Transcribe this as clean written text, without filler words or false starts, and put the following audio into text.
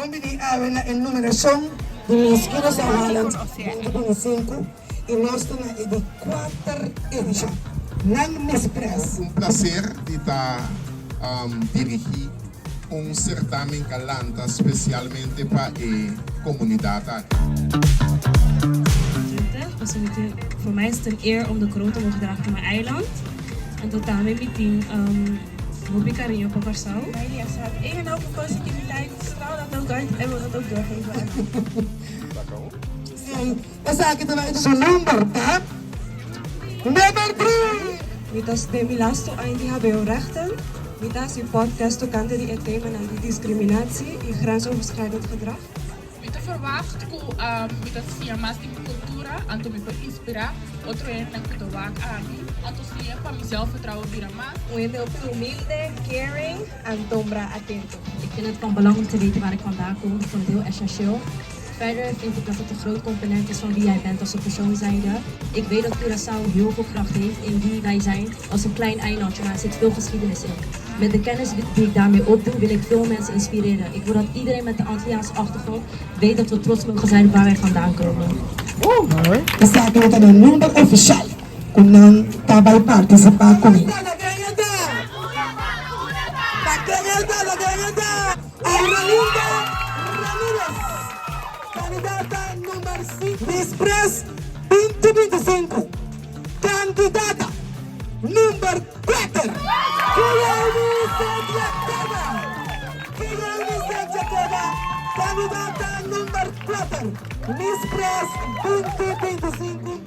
Bumili na el numeración de mis kilos a Holland 2025 e nós estamos na 4ª edição. Não me express. Um prazer de estar dirigir certamen calanta especialmente para a comunidade. Voor mij is het een eer om de kroon te mogen dragen van mijn eiland. En totaal met mijn team hoop ik Carinho op Parsau. Ja, ze had een en hoop positiviteit, straal dat ook uit en wil dat ook doorgeven. Number 3! Mitas de milasto aan die HBO-rechten. Mitas die podcast ook aan die thema aan die discriminatie en grensoverschrijdend gedrag. Mito verwacht que mito sia mais de cultura, anto me inspirar outro ano na que toak ali, anto sia para me zelfvertrouwen weer maar. Een op humilde, caring en tombra atento. Ik vind het van belang om te weten waar ik vandaan kom. Ik vond het heel essentieel. Verder vind ik dat het een groot component is van wie jij bent als een persoon zijnde. Ik weet dat Curaçao heel veel kracht heeft in wie wij zijn als een klein eilandje, maar er zit veel geschiedenis in. Met de kennis die ik daarmee opdoe, wil ik veel mensen inspireren. Ik wil dat iedereen met de Antilliaanse achtergrond weet dat we trots mogen zijn op waar wij vandaan komen. Essa aqui é o número oficial. Quando vai participar comigo. Candidata número 5. Express 2025. Candidata número 4. Candidata número 4. Express 2025.